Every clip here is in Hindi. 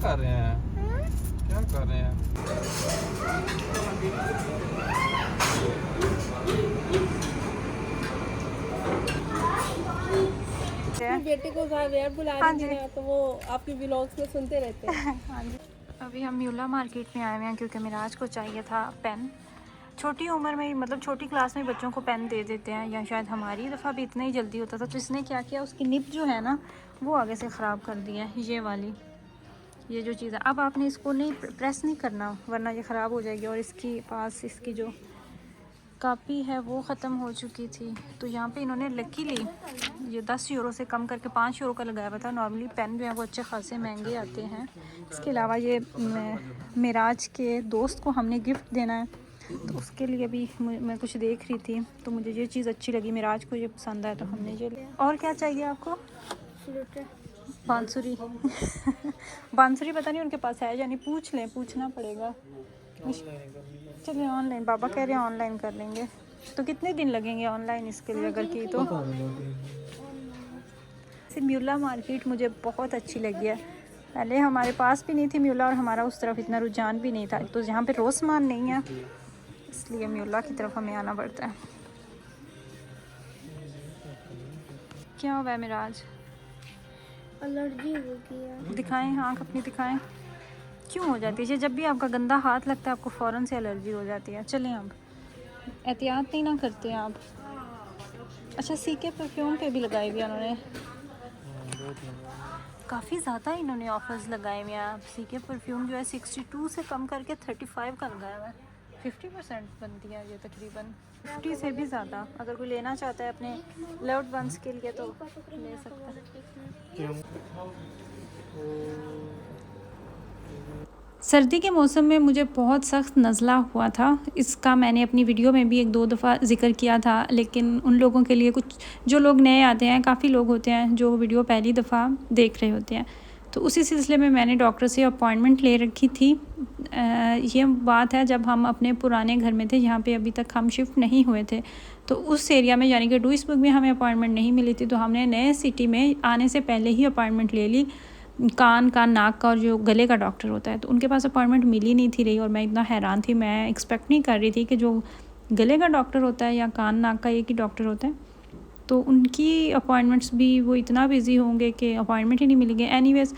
कर रहे हैं? क्या कर रहे हैं? बेटे को यार बुला रही थी ना, तो वो आपके व्लॉग्स में सुनते रहते हैं। हाँ जी। अभी हम म्यूला मार्केट में आए हुए हैं क्योंकि मिराज को चाहिए था पेन। छोटी उम्र में मतलब छोटी क्लास में बच्चों को पेन दे देते हैं, या शायद हमारी दफ़ा भी इतना ही जल्दी होता था। तो इसने क्या किया, उसकी निब जो है ना वो आगे से ख़राब कर दी है, ये वाली, ये जो चीज़ है। अब आपने इसको नहीं प्रेस नहीं करना वरना ये ख़राब हो जाएगी। और इसकी पास इसकी जो कापी है वो ख़त्म हो चुकी थी, तो यहाँ पे इन्होंने लकीली ये 10 यूरो से कम करके 5 यूरो का लगाया हुआ था। नॉर्मली पेन जो है वो अच्छे खासे महंगे आते हैं। इसके अलावा ये मिराज के दोस्त को हमने गिफ्ट देना है, तो उसके लिए भी मैं कुछ देख रही थी, तो मुझे ये चीज़ अच्छी लगी, मिराज को ये पसंद आया तो हमने ये लिया। और क्या चाहिए आपको? बांसुरी बांसुरी पता नहीं उनके पास है या नहीं, पूछ लें, पूछना पड़ेगा। चलिए ऑनलाइन, पापा कह रहे हैं ऑनलाइन कर लेंगे। तो कितने दिन लगेंगे ऑनलाइन इसके लिए अगर की तो? म्यूला मार्केट मुझे बहुत अच्छी लगी है। पहले हमारे पास भी नहीं थी म्यूला और हमारा उस तरफ इतना रुझान भी नहीं था, तो यहाँ पे रोज़ सामान नहीं है इसलिए म्यूला की तरफ हमें आना पड़ता है। क्या हुआ है मिराज? एलर्जी हो गई है। दिखाएं, आँख अपनी दिखाएं। क्यों हो जाती है? जब भी आपका गंदा हाथ लगता है आपको फ़ौरन से एलर्जी हो जाती है। चलें अब, एहतियात नहीं ना करते आप। अच्छा, सीके परफ्यूम पे भी लगाई हुई उन्होंने, काफ़ी ज़्यादा इन्होंने ऑफर्स लगाए हुए हैं। सीके परफ्यूम जो है 62 से कम करके 35 का लगाया हुआ है। 50% बनती है ये तकरीबन, 50 से भी ज़्यादा। अगर कोई लेना चाहता है अपने लव्ड वंस के लिए तो ले सकता है। सर्दी के मौसम में मुझे बहुत सख्त नज़ला हुआ था, इसका मैंने अपनी वीडियो में भी 1-2 दफ़ा ज़िक्र किया था, लेकिन उन लोगों के लिए, कुछ जो लोग नए आते हैं, काफ़ी लोग होते हैं जो वीडियो पहली दफ़ा देख रहे होते हैं, तो उसी सिलसिले में मैंने डॉक्टर से अपॉइंटमेंट ले रखी थी। ये बात है जब हम अपने पुराने घर में थे, यहाँ पे अभी तक हम शिफ्ट नहीं हुए थे, तो उस एरिया में यानी कि डुइसबर्ग में हमें अपॉइंटमेंट नहीं मिली थी, तो हमने नए सिटी में आने से पहले ही अपॉइंटमेंट ले ली। कान का, नाक का और जो गले का डॉक्टर होता है, तो उनके पास अपॉइंटमेंट मिल ही नहीं थी रही। और मैं इतना हैरान थी, मैं एक्सपेक्ट नहीं कर रही थी कि जो गले का डॉक्टर होता है या कान नाक का एक ही डॉक्टर होता है, तो उनकी अपॉइंटमेंट्स भी वो इतना बिजी होंगे कि अपॉइंटमेंट ही नहीं मिलेंगे। एनीवेज़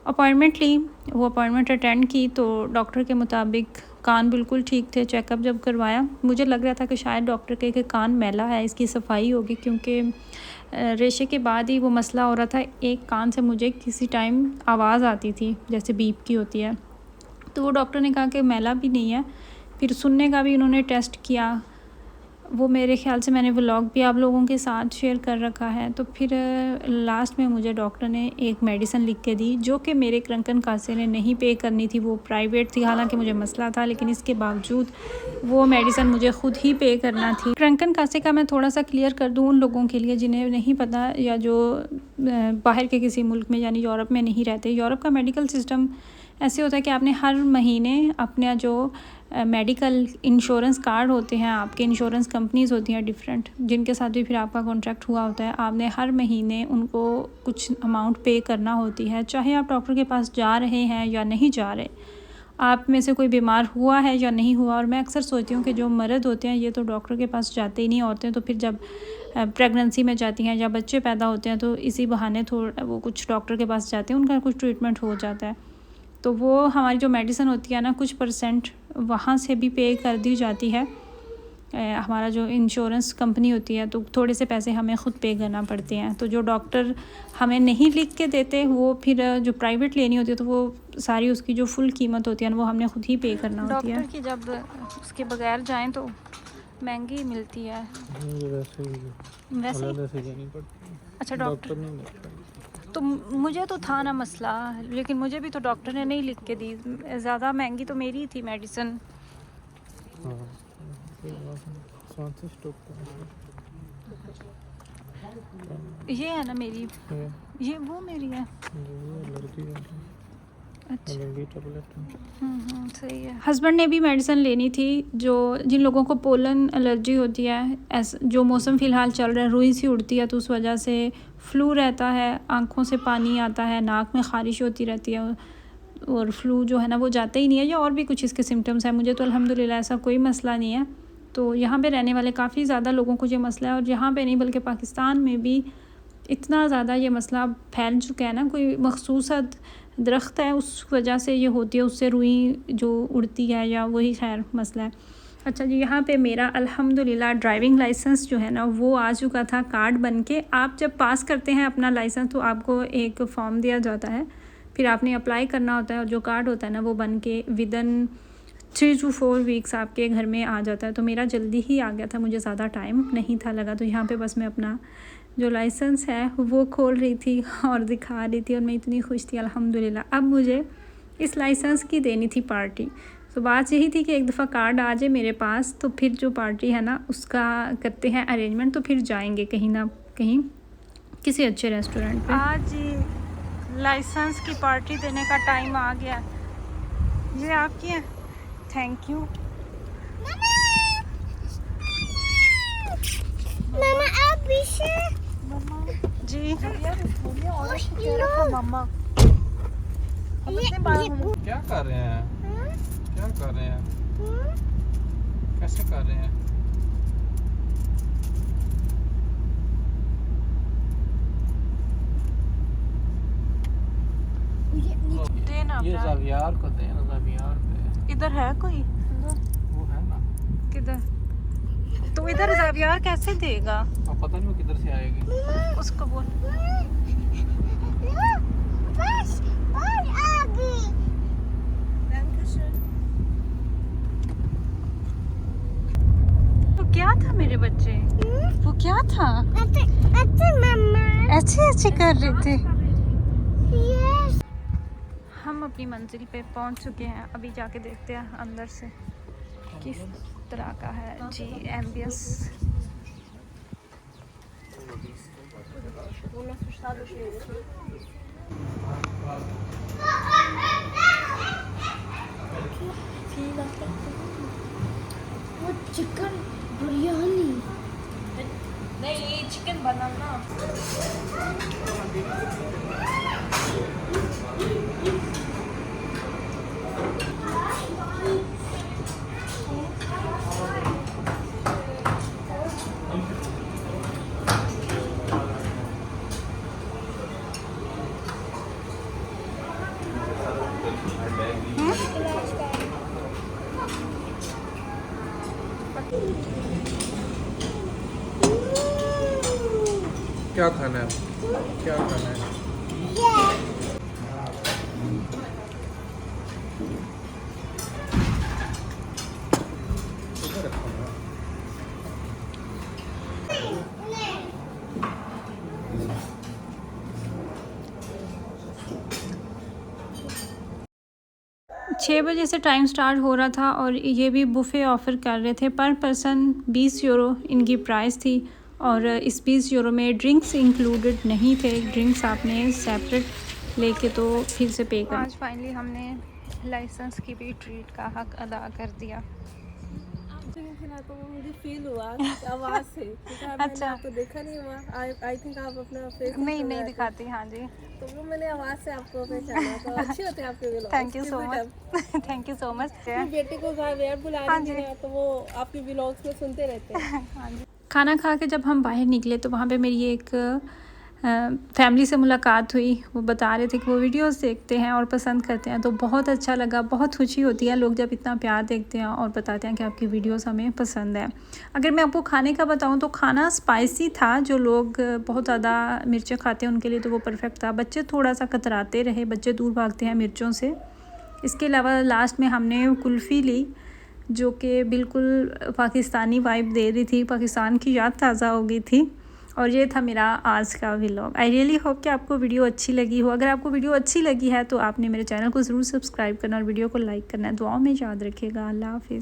अपॉइंटमेंट ली, वो अपॉइंटमेंट अटेंड की, तो डॉक्टर के मुताबिक कान बिल्कुल ठीक थे। चेकअप जब करवाया, मुझे लग रहा था कि शायद डॉक्टर के कान मैला है, इसकी सफाई होगी, क्योंकि रेशे के बाद ही वो मसला हो रहा था। एक कान से मुझे किसी टाइम आवाज़ आती थी जैसे बीप की होती है, तो वो डॉक्टर ने कहा कि मैला भी नहीं है। फिर सुनने का भी उन्होंने टेस्ट किया, वो मेरे ख़्याल से मैंने व्लॉग भी आप लोगों के साथ शेयर कर रखा है। तो फिर लास्ट में मुझे डॉक्टर ने एक मेडिसिन लिख के दी जो कि मेरे क्रंकन कासे ने नहीं पे करनी थी, वो प्राइवेट थी, हालांकि मुझे मसला था, लेकिन इसके बावजूद वो मेडिसिन मुझे ख़ुद ही पे करना थी। क्रंकन कासे का मैं थोड़ा सा क्लियर कर दूँ उन लोगों के लिए जिन्हें नहीं पता, या जो बाहर के किसी मुल्क में यानी यूरोप में नहीं रहते। यूरोप का मेडिकल सिस्टम ऐसे होता है कि आपने हर महीने अपना जो मेडिकल इंश्योरेंस कार्ड होते हैं, आपके इंश्योरेंस कंपनीज़ होती हैं डिफरेंट, जिनके साथ भी फिर आपका कॉन्ट्रैक्ट हुआ होता है, आपने हर महीने उनको कुछ अमाउंट पे करना होती है। चाहे आप डॉक्टर के पास जा रहे हैं या नहीं जा रहे, आप में से कोई बीमार हुआ है या नहीं हुआ। और मैं अक्सर सोचती हूँ कि जो मर्द होते हैं ये तो डॉक्टर के पास जाते ही नहीं, औरतें तो फिर जब प्रेगनेंसी में जाती हैं या बच्चे पैदा होते हैं तो इसी बहाने थोड़ा वो कुछ डॉक्टर के पास जाते हैं, उनका कुछ ट्रीटमेंट हो जाता है। तो वो हमारी जो मेडिसिन होती है ना, कुछ परसेंट वहाँ से भी पे कर दी जाती है। हमारा जो इंश्योरेंस कंपनी होती है, तो थोड़े से पैसे हमें ख़ुद पे करना पड़ते हैं। तो जो डॉक्टर हमें नहीं लिख के देते, वो फिर जो प्राइवेट लेनी होती है तो वो सारी उसकी जो फुल कीमत होती है ना, वो हमने ख़ुद ही पे करना होती है। डॉक्टर की जब उसके बगैर जाएं तो महंगी मिलती है। वैसे अच्छा, डॉक्टर तो मुझे तो था ना मसला, लेकिन मुझे भी तो डॉक्टर ने नहीं लिख के दी। ज़्यादा महंगी तो मेरी थी मेडिसिन। ये है ना मेरी, ये वो मेरी है। अच्छा, सही है। हस्बैंड ने भी मेडिसिन लेनी थी, जो जिन लोगों को पोलन एलर्जी होती है, ऐसा जो मौसम फ़िलहाल चल रहा है, रुई सी उड़ती है तो उस वजह से फ्लू रहता है, आँखों से पानी आता है, नाक में ख़ारिश होती रहती है, और फ्लू जो है ना वो जाता ही नहीं है, या और भी कुछ इसके सिम्टम्स हैं। मुझे तो अल्हम्दुलिल्लाह ऐसा कोई मसला नहीं है। तो यहाँ पे रहने वाले काफ़ी ज़्यादा लोगों को ये मसला है, और यहाँ पे नहीं बल्कि पाकिस्तान में भी इतना ज़्यादा ये मसला फैल चुका है ना। कोई मखसूस दरख्त है उस वजह से ये होती है, उससे रुई जो उड़ती है, या वही खैर मसला है। अच्छा जी, यहाँ पे मेरा अल्हम्दुलिल्लाह ड्राइविंग लाइसेंस जो है ना वो आ चुका था कार्ड बन के। आप जब पास करते हैं अपना लाइसेंस तो आपको एक फ़ॉर्म दिया जाता है, फिर आपने अप्लाई करना होता है, और जो कार्ड होता है ना वो बन के विदिन 3 to 4 वीक्स आपके घर में आ जाता है। तो मेरा जल्दी ही आ गया था, मुझे ज़्यादा टाइम नहीं था लगा। तो यहाँ पे बस मैं अपना जो लाइसेंस है वो खोल रही थी और दिखा रही थी, और मैं इतनी खुश थी अल्हम्दुलिल्लाह। अब मुझे इस लाइसेंस की देनी थी पार्टी। तो बात यही थी कि एक दफ़ा कार्ड आ जाए मेरे पास तो फिर जो पार्टी है ना उसका करते हैं अरेंजमेंट, तो फिर जाएंगे कहीं ना कहीं किसी अच्छे रेस्टोरेंट पे। आज जी लाइसेंस की पार्टी देने का टाइम आ गया। ये आपकी है, थैंक यू। Mama, आप पीछे जी मम्मा क्या कर रहे हैं? क्या कर रहे हैं? कैसे कर रहे हैं? देना ये ज़ावियार को देना, ज़ावियार पे इधर है कोई? वो है ना। किधर? तो इधर ज़ावियार कैसे देगा? अब पता नहीं वो किधर से आएगी। उसको बोल। बस और आगे वो क्या था मेरे बच्चे? वो क्या था? अच्छे मम्मा ऐसे कर रहे थे। यस हम अपनी मंजिल पे पहुंच चुके हैं। अभी जाके देखते हैं अंदर से किस तरह का है जी एम्बियंस। वो चिकन बिरयानी नहीं, चिकन बनाना। क्या खाना है? क्या खाना है? इधर रखो ना। 6 बजे से टाइम स्टार्ट हो रहा था, और ये भी बुफ़े ऑफ़र कर रहे थे। पर पर्सन 20 यूरो इनकी प्राइस थी, और इस 20 यूरो में ड्रिंक्स इंक्लूडेड नहीं थे। ड्रिंक्स आपने सेपरेट लेके तो फिर से पे कर। आज फाइनली हमने लाइसेंस की भी ट्रीट का हक अदा कर दिया। तो वो मुझे फील हुआ आवाज़ से, क्योंकि मैंने अच्छा। आपको देखा नहीं हुआ। आई थिंक आप अपना फेस नहीं दिखाती। हाँ जी, तो वो मैंने आवाज़ से आपको पहचाना। तो अच्छे होते हैं आपके vlogs. Thank you so much. Thank you so much. अपने बेटे को ज़ावियार बुला रही थी ना, तो वो आपके व्लॉग्स में सुनते रहते हैं। हाँ जी। खाना खा के जब हम बाहर निकले तो वहाँ पे मेरी एक फैमिली से मुलाकात हुई। वो बता रहे थे कि वो वीडियोस देखते हैं और पसंद करते हैं, तो बहुत अच्छा लगा। बहुत खुशी होती है लोग जब इतना प्यार देखते हैं और बताते हैं कि आपकी वीडियोस हमें पसंद है। अगर मैं आपको खाने का बताऊं तो खाना स्पाइसी था। जो लोग बहुत ज़्यादा मिर्चें खाते हैं उनके लिए तो वो परफेक्ट था। बच्चे थोड़ा सा कतराते रहे, बच्चे दूर भागते हैं मिर्चों से। इसके अलावा लास्ट में हमने कुल्फ़ी ली, जो कि बिल्कुल पाकिस्तानी वाइब दे रही थी, पाकिस्तान की याद ताज़ा हो गई थी। और ये था मेरा आज का व्लॉग। आई रियली होप कि आपको वीडियो अच्छी लगी हो। अगर आपको वीडियो अच्छी लगी है तो आपने मेरे चैनल को ज़रूर सब्सक्राइब करना और वीडियो को लाइक करना है। दुआओं में याद रखिएगा। अल्लाह हाफ़िज़।